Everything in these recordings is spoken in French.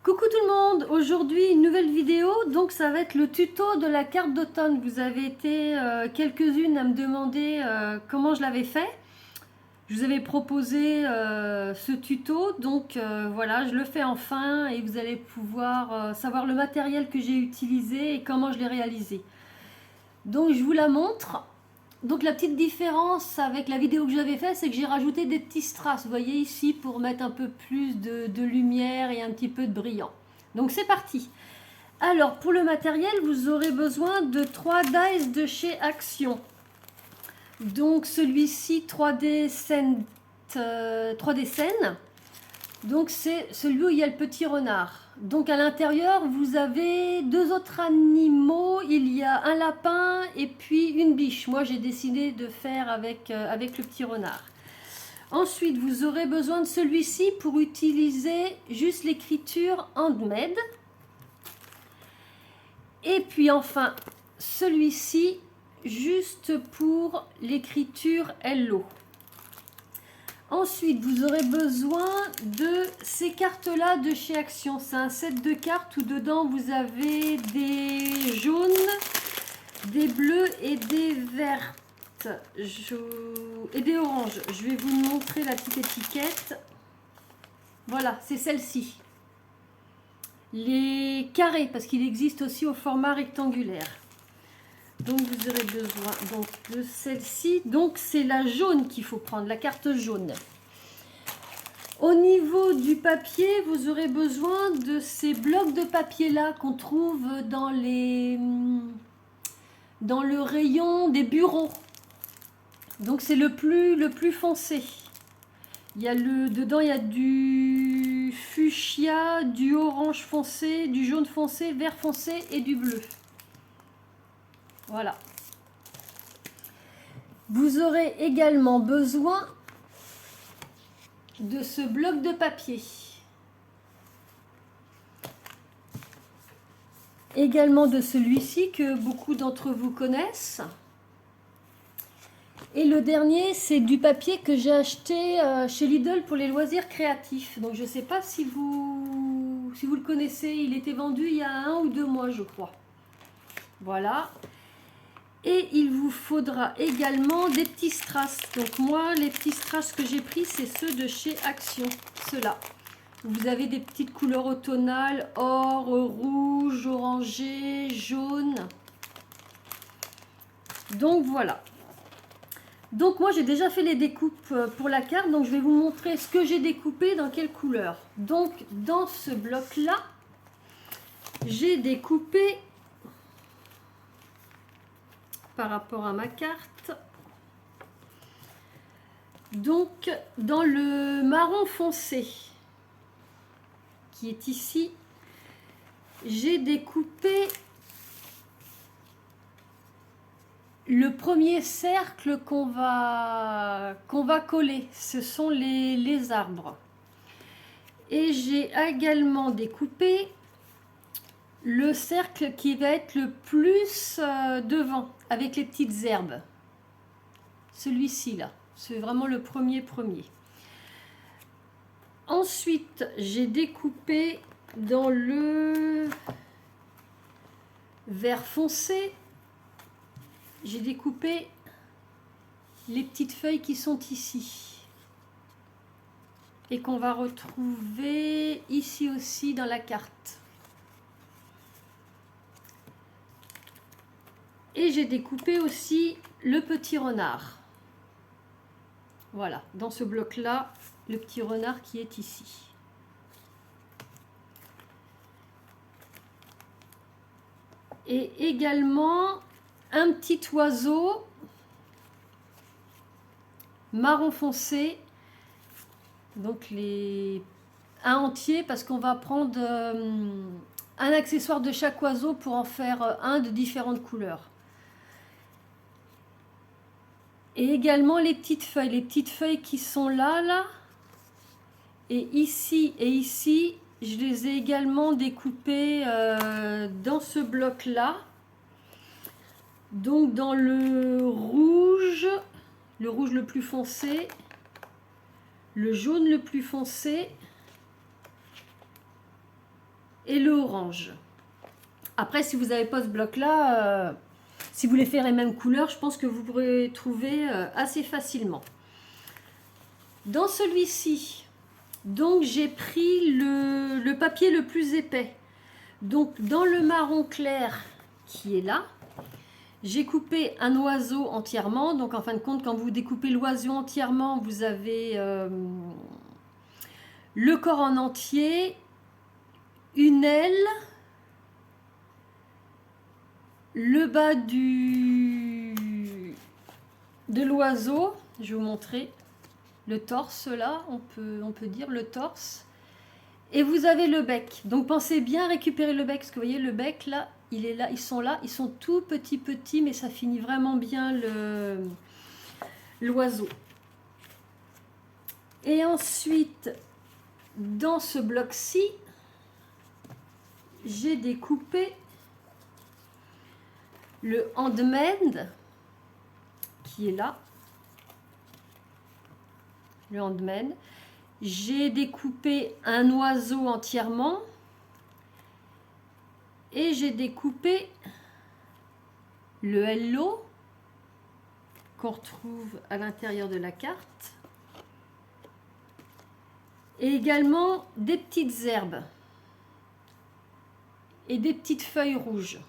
Coucou tout le monde, aujourd'hui une nouvelle vidéo, donc ça va être le tuto de la carte d'automne. Vous avez été quelques-unes à me demander comment je l'avais fait. Je vous avais proposé ce tuto, donc voilà, je le fais enfin et vous allez pouvoir savoir le matériel que j'ai utilisé et comment je l'ai réalisé. Donc je vous la montre. Donc la petite différence avec la vidéo que j'avais faite, c'est que j'ai rajouté des petits strass, vous voyez ici, pour mettre un peu plus de lumière et un petit peu de brillant. Donc c'est parti. Alors pour le matériel, vous aurez besoin de 3 dies de chez Action. Donc celui-ci 3D Scène, 3D Scène. Donc c'est celui où il y a le petit renard. Donc à l'intérieur, vous avez deux autres animaux. Il y a un lapin et puis une biche. Moi, j'ai décidé de faire avec le petit renard. Ensuite, vous aurez besoin de celui-ci pour utiliser juste l'écriture Handmade. Et puis enfin, celui-ci juste pour l'écriture Hello. Ensuite, vous aurez besoin de ces cartes-là de chez Action. C'est un set de cartes où dedans vous avez des jaunes, des bleus et des vertes et des oranges. Je vais vous montrer la petite étiquette. Voilà, c'est celle-ci. Les carrés, parce qu'il existe aussi au format rectangulaire. Donc vous aurez besoin donc, de celle-ci. Donc c'est la jaune qu'il faut prendre, la carte jaune. Au niveau du papier, vous aurez besoin de ces blocs de papier là qu'on trouve dans le rayon des bureaux. Donc c'est le plus foncé. Dedans il y a du fuchsia, du orange foncé, du jaune foncé, vert foncé et du bleu. Voilà. Vous aurez également besoin de ce bloc de papier. Également de celui-ci que beaucoup d'entre vous connaissent. Et le dernier, c'est du papier que j'ai acheté chez Lidl pour les loisirs créatifs. Donc je ne sais pas si vous le connaissez. Il était vendu il y a 1 ou 2 mois, je crois. Voilà. Et il vous faudra également des petits strass. Donc moi, les petits strass que j'ai pris, c'est ceux de chez Action. Ceux-là. Vous avez des petites couleurs automnales, or, rouge, orangé, jaune. Donc voilà. Donc moi j'ai déjà fait les découpes pour la carte, donc je vais vous montrer ce que j'ai découpé dans quelle couleur. Donc dans ce bloc là, j'ai découpé par rapport à ma carte. Donc dans le marron foncé qui est ici, j'ai découpé le premier cercle qu'on va coller. Ce sont les arbres. Et j'ai également découpé le cercle qui va être le plus devant, avec les petites herbes. Celui-ci là, c'est vraiment le premier. Ensuite, j'ai découpé dans le vert foncé, j'ai découpé les petites feuilles qui sont ici. Et qu'on va retrouver ici aussi dans la carte. Et j'ai découpé aussi le petit renard. Voilà, dans ce bloc-là, le petit renard qui est ici. Et également un petit oiseau marron foncé. Donc un entier parce qu'on va prendre un accessoire de chaque oiseau pour en faire un de différentes couleurs. Et également les petites feuilles qui sont là, et ici, je les ai également découpées dans ce bloc-là. Donc dans le rouge le plus foncé, le jaune le plus foncé, et le orange. Après, si vous n'avez pas ce bloc-là, si vous voulez faire les mêmes couleurs, je pense que vous pourrez trouver assez facilement. Dans celui-ci, donc j'ai pris le papier le plus épais. Donc dans le marron clair qui est là, j'ai coupé un oiseau entièrement. Donc en fin de compte, quand vous découpez l'oiseau entièrement, vous avez le corps en entier, une aile, le bas de l'oiseau. Je vais vous montrer le torse là, on peut dire le torse. Et vous avez le bec. Donc pensez bien à récupérer le bec, parce que vous voyez le bec là, il est là, ils sont tout petits, mais ça finit vraiment bien l'oiseau. Et ensuite, dans ce bloc-ci, j'ai découpé le handmade qui est là. Le handmade. J'ai découpé un oiseau entièrement et j'ai découpé le hello qu'on retrouve à l'intérieur de la carte et également des petites herbes et des petites feuilles rouges.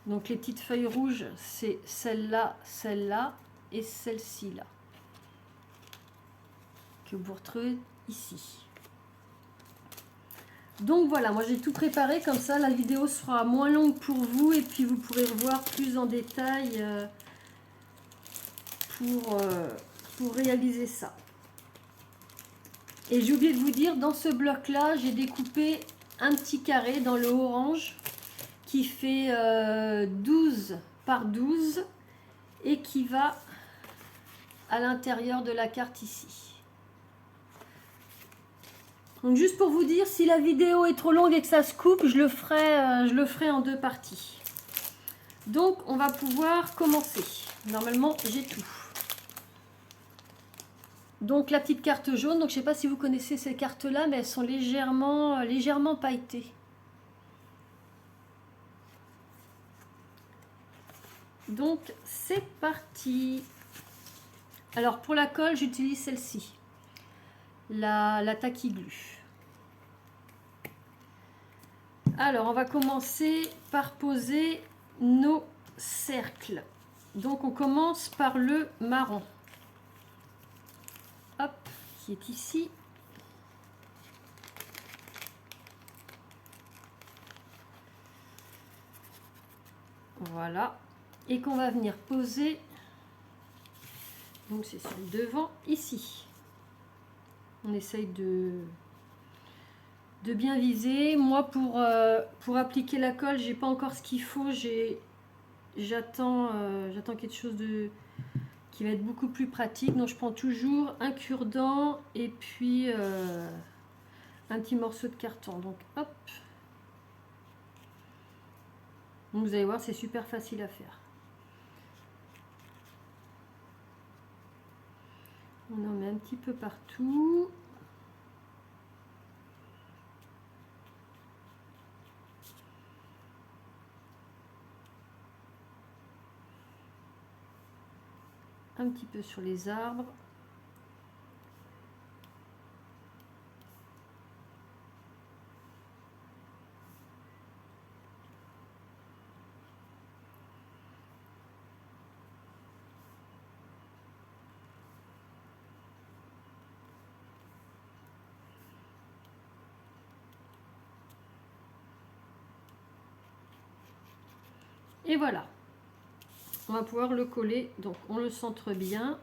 Donc les petites feuilles rouges, c'est celle-là, celle-là et celle-ci là que vous retrouvez ici. Donc voilà, moi j'ai tout préparé comme ça, la vidéo sera moins longue pour vous et puis vous pourrez revoir plus en détail pour réaliser ça. Et j'ai oublié de vous dire, dans ce bloc là, j'ai découpé un petit carré dans le orange qui fait 12 par 12 et qui va à l'intérieur de la carte ici. Donc juste pour vous dire, si la vidéo est trop longue et que ça se coupe, je le ferai en deux parties. Donc on va pouvoir commencer. Normalement j'ai tout. Donc la petite carte jaune, donc je ne sais pas si vous connaissez ces cartes là, mais elles sont légèrement pailletées. Donc c'est parti. Alors pour la colle, j'utilise celle-ci, la Tacky Glue. Alors, on va commencer par poser nos cercles. Donc, on commence par le marron. Hop, qui est ici. Voilà. Et qu'on va venir poser. Donc, c'est sur le devant, ici. On essaye de bien viser. Moi, pour appliquer la colle, j'ai pas encore ce qu'il faut. J'attends quelque chose qui va être beaucoup plus pratique. Donc je prends toujours un cure-dent et puis un petit morceau de carton. Donc hop. Donc, vous allez voir, c'est super facile à faire. On en met un petit peu partout. Un petit peu sur les arbres. Et voilà. On va pouvoir le coller. Donc on le centre bien.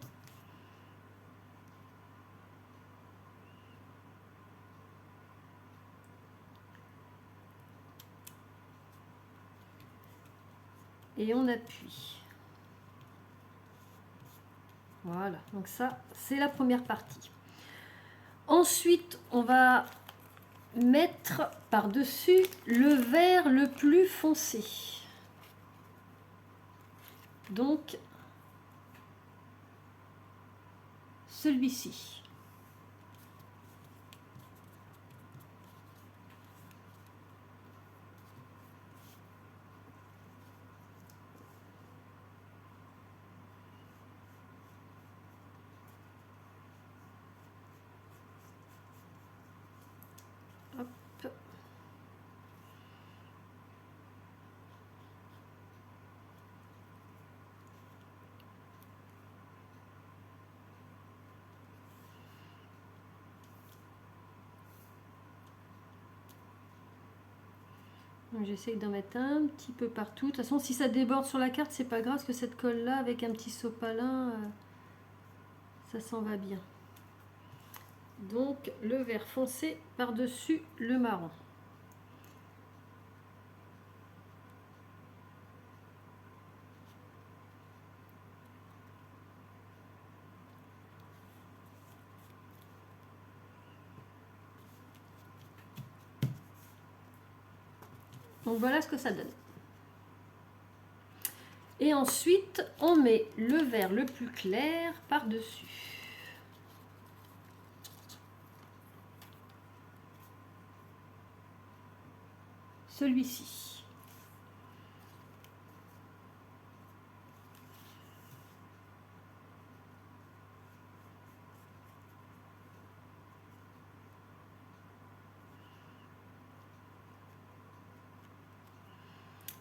Et on appuie. Voilà, donc ça c'est la première partie. Ensuite on va mettre par-dessus le vert le plus foncé. Donc celui-ci. Donc j'essaye d'en mettre un petit peu partout. De toute façon, si ça déborde sur la carte, c'est pas grave, parce que cette colle là, avec un petit sopalin, ça s'en va bien. Donc le vert foncé par-dessus le marron. Donc voilà ce que ça donne. Et ensuite, on met le vert le plus clair par-dessus. Celui-ci.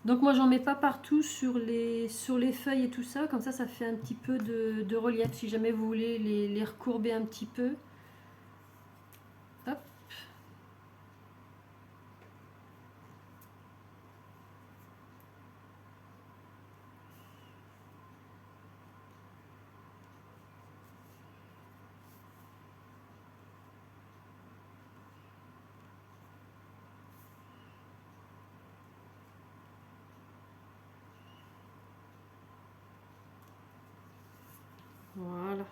Donc moi j'en mets pas partout sur les feuilles et tout ça, comme ça fait un petit peu de relief si jamais vous voulez les recourber un petit peu. Hop. Voilà.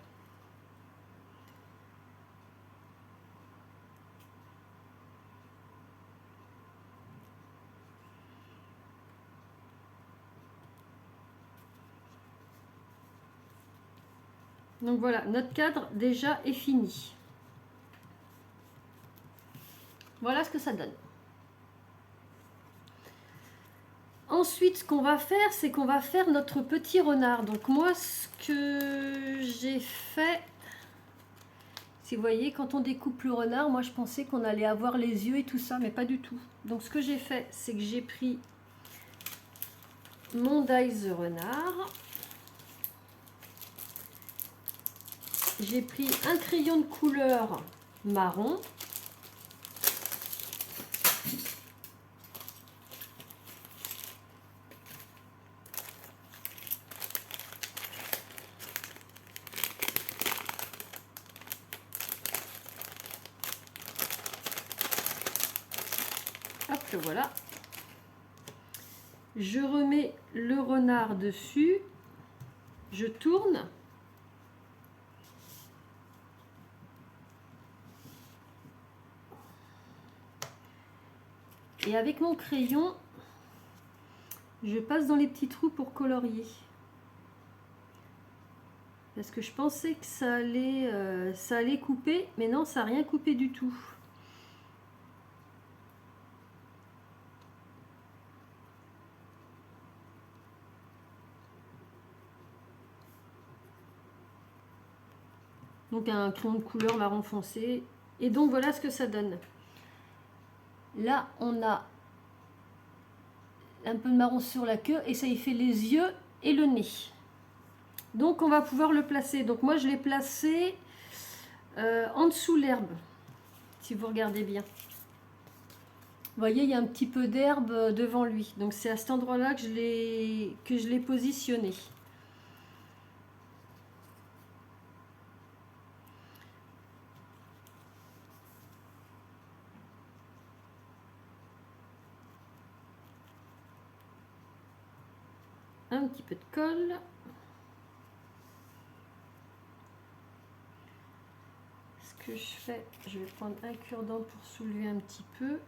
Donc voilà, notre cadre déjà est fini. Voilà ce que ça donne. Ensuite, ce qu'on va faire, c'est qu'on va faire notre petit renard. Donc moi, ce que j'ai fait, si vous voyez, quand on découpe le renard, moi je pensais qu'on allait avoir les yeux et tout ça, mais pas du tout. Donc ce que j'ai fait, c'est que j'ai pris mon dies renard. J'ai pris un crayon de couleur marron. Hop, le voilà. Je remets le renard dessus. Je tourne. Et avec mon crayon, je passe dans les petits trous pour colorier. Parce que je pensais que ça allait couper, mais non, ça n'a rien coupé du tout. Donc un crayon de couleur marron foncé. Et donc voilà ce que ça donne. Là, on a un peu de marron sur la queue et ça y fait les yeux et le nez. Donc on va pouvoir le placer. Donc moi je l'ai placé en dessous l'herbe, si vous regardez bien. Vous voyez, il y a un petit peu d'herbe devant lui. Donc c'est à cet endroit-là que je l'ai positionné. Un petit peu de colle. Ce que je fais, je vais prendre un cure-dent pour soulever un petit peu.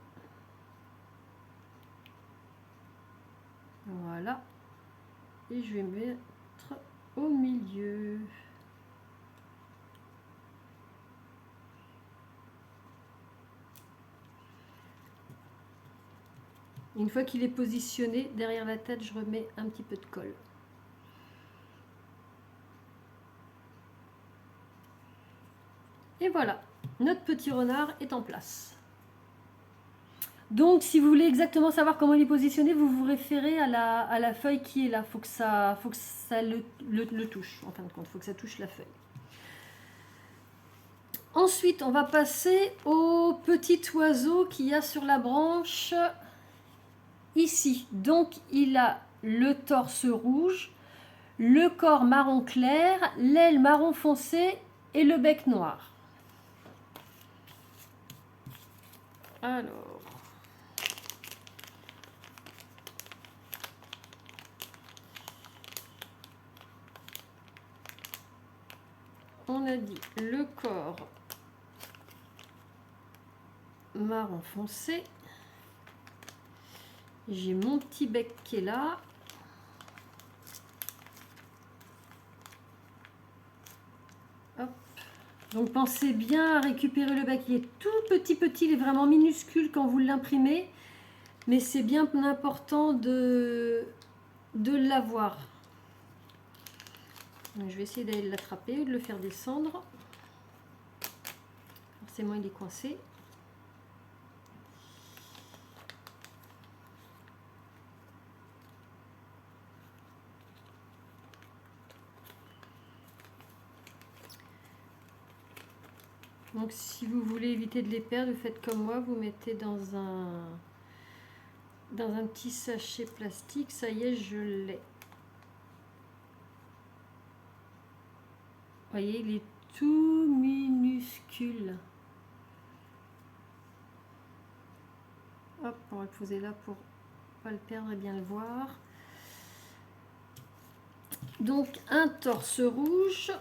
Voilà. Et je vais mettre au milieu. Une fois qu'il est positionné derrière la tête, je remets un petit peu de colle. Et voilà, notre petit renard est en place. Donc si vous voulez exactement savoir comment il est positionné, vous vous référez à la feuille qui est là. Faut que ça le touche, en fin de compte, il faut que ça touche la feuille. Ensuite, on va passer au petit oiseau qu'il y a sur la branche ici. Donc il a le torse rouge, le corps marron clair, l'aile marron foncé et le bec noir. Alors, on a dit le corps marron foncé. J'ai mon petit bec qui est là. Hop. Donc pensez bien à récupérer le bec. Il est tout petit, il est vraiment minuscule quand vous l'imprimez. Mais c'est bien important de l'avoir. Donc je vais essayer d'aller l'attraper ou de le faire descendre. Forcément, il est coincé. Donc si vous voulez éviter de les perdre, vous faites comme moi, vous mettez dans un petit sachet plastique. Ça y est, je l'ai. Vous voyez, il est tout minuscule. Hop, on va le poser là pour pas le perdre et bien le voir. Donc un torse rouge.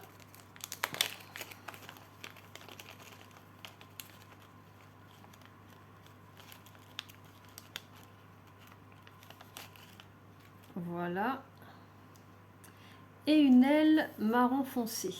Voilà. Et une aile marron foncé.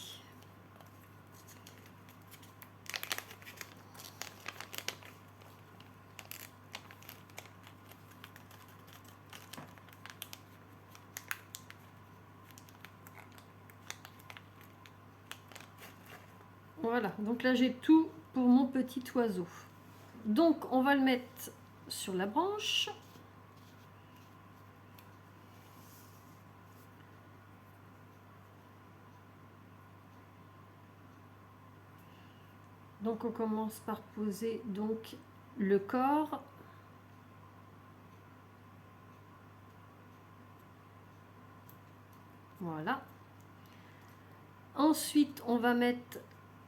Voilà, donc là j'ai tout pour mon petit oiseau. Donc on va le mettre sur la branche. Donc on commence par poser donc le corps. Voilà. Ensuite on va mettre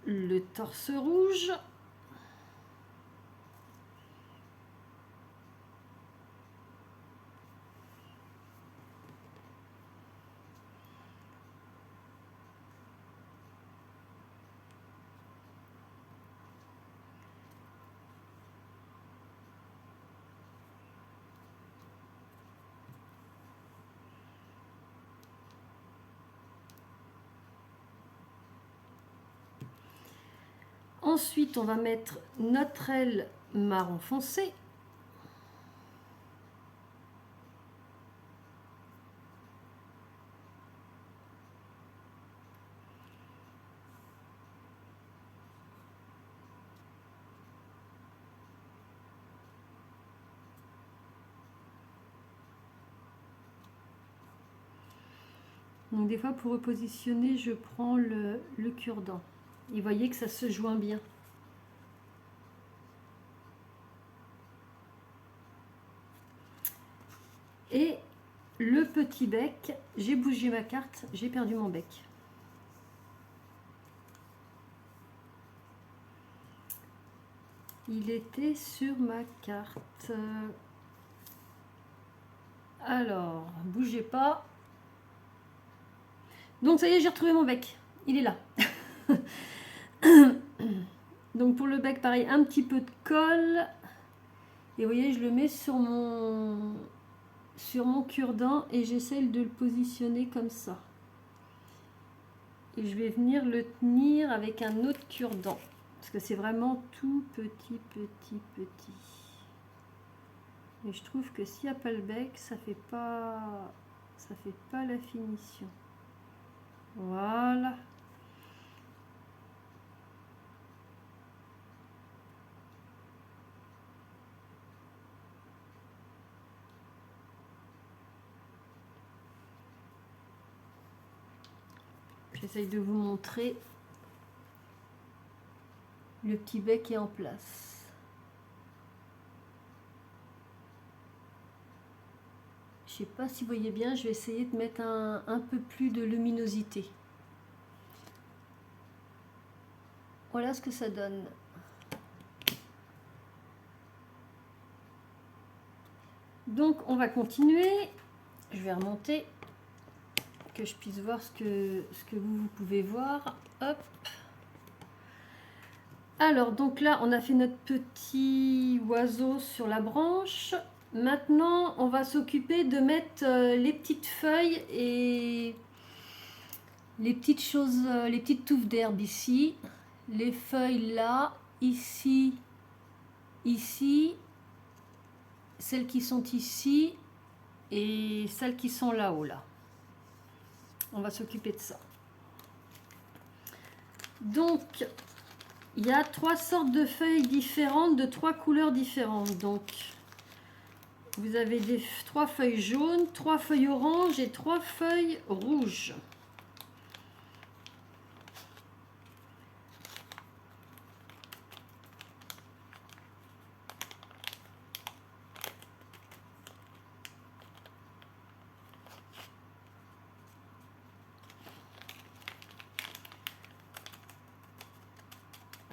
le torse rouge. Ensuite, on va mettre notre aile marron foncé. Donc des fois, pour repositionner, je prends le cure-dent. Et vous voyez que ça se joint bien. Et le petit bec, j'ai bougé ma carte, j'ai perdu mon bec. Il était sur ma carte. Alors, bougez pas. Donc ça y est, j'ai retrouvé mon bec. Il est là. Donc pour le bec, pareil, un petit peu de colle. Et vous voyez, je le mets sur mon cure-dent et j'essaye de le positionner comme ça. Et je vais venir le tenir avec un autre cure-dent. Parce que c'est vraiment tout petit. Et je trouve que s'il n'y a pas le bec, ça fait pas la finition. Voilà. J'essaye de vous montrer. Le petit bec est en place. Je sais pas si vous voyez bien, je vais essayer de mettre un peu plus de luminosité. Voilà ce que ça donne. Donc on va continuer. Je vais remonter, que je puisse voir ce que vous pouvez voir. Hop. Alors donc là on a fait notre petit oiseau sur la branche. Maintenant on va s'occuper de mettre les petites feuilles et les petites choses, les petites touffes d'herbe ici, les feuilles là, ici, ici, celles qui sont ici et celles qui sont là-haut là. On va s'occuper de ça. Donc il y a 3 sortes de feuilles différentes, de 3 couleurs différentes. Donc vous avez 3 feuilles jaunes, 3 feuilles oranges et 3 feuilles rouges.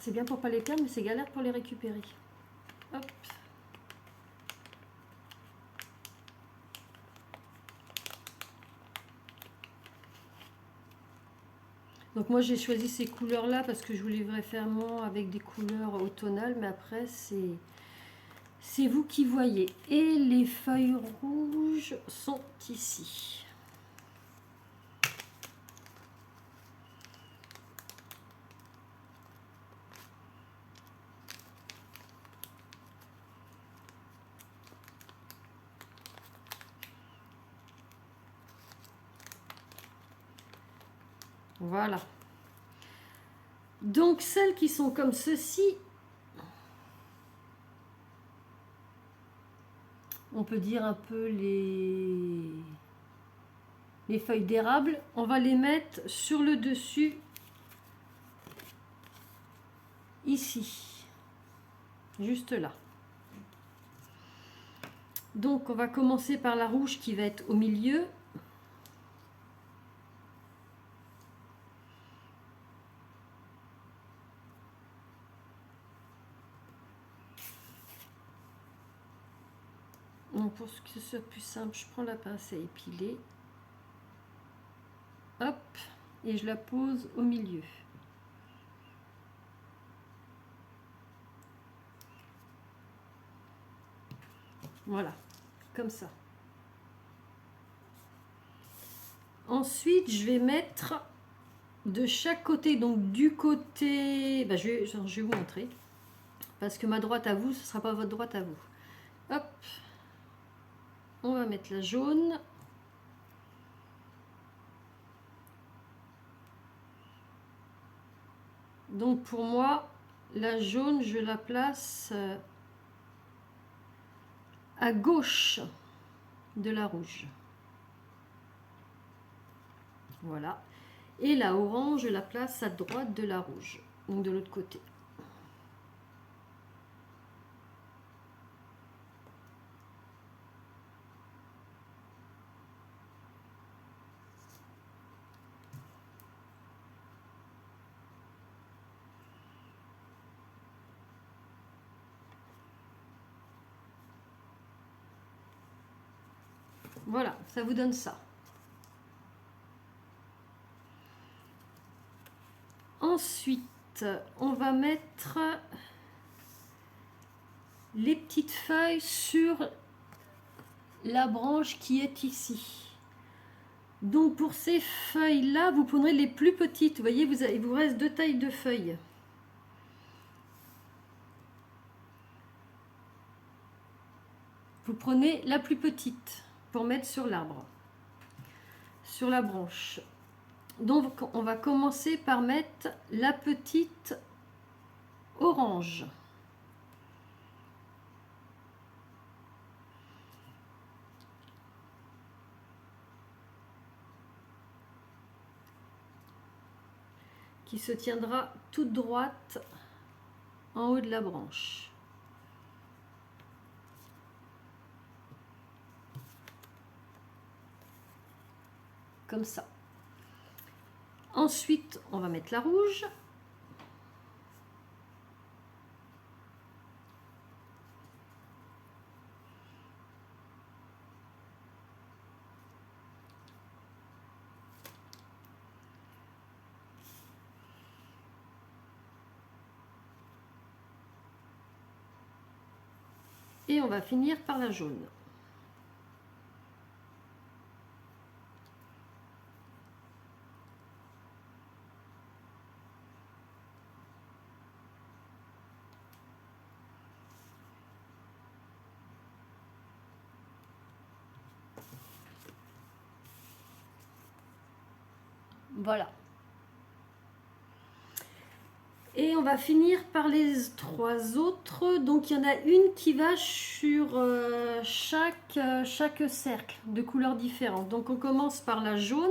C'est bien pour pas les perdre, mais c'est galère pour les récupérer. Hop. Donc moi j'ai choisi ces couleurs là parce que je voulais vraiment avec des couleurs automnales, mais après c'est vous qui voyez. Et les feuilles rouges sont ici. Voilà. Donc celles qui sont comme ceci, on peut dire un peu les feuilles d'érable, on va les mettre sur le dessus, ici, juste là. Donc on va commencer par la rouge qui va être au milieu. Donc pour que ce soit plus simple, je prends la pince à épiler. Hop, et je la pose au milieu. Voilà, comme ça. Ensuite, je vais mettre de chaque côté, donc du côté... je vais vous montrer. Parce que ma droite à vous, ce ne sera pas votre droite à vous. Hop, on va mettre la jaune. Donc pour moi, la jaune, je la place à gauche de la rouge. Voilà. Et la orange, je la place à droite de la rouge, donc de l'autre côté. Voilà, ça vous donne ça. Ensuite, on va mettre les petites feuilles sur la branche qui est ici. Donc pour ces feuilles là, vous prendrez les plus petites. Vous voyez, il vous reste 2 tailles de feuilles. Vous prenez la plus petite pour mettre sur l'arbre, sur la branche. Donc on va commencer par mettre la petite orange. Qui se tiendra toute droite en haut de la branche. comme ça. Ensuite, on va mettre la rouge. Et on va finir par la jaune. Voilà. Et on va finir par les 3 autres. Donc il y en a une qui va sur chaque cercle de couleurs différentes. Donc on commence par la jaune.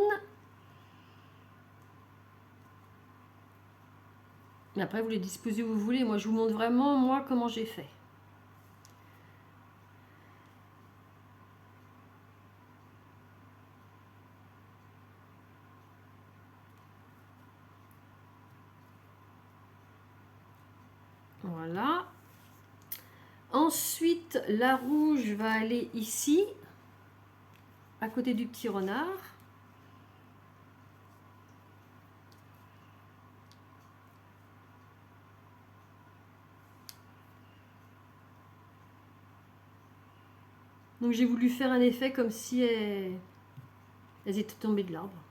Et après vous les disposez où vous voulez. Moi je vous montre vraiment moi comment j'ai fait. Voilà. Ensuite, la rouge va aller ici, à côté du petit renard. Donc j'ai voulu faire un effet comme si elles étaient tombées de l'arbre.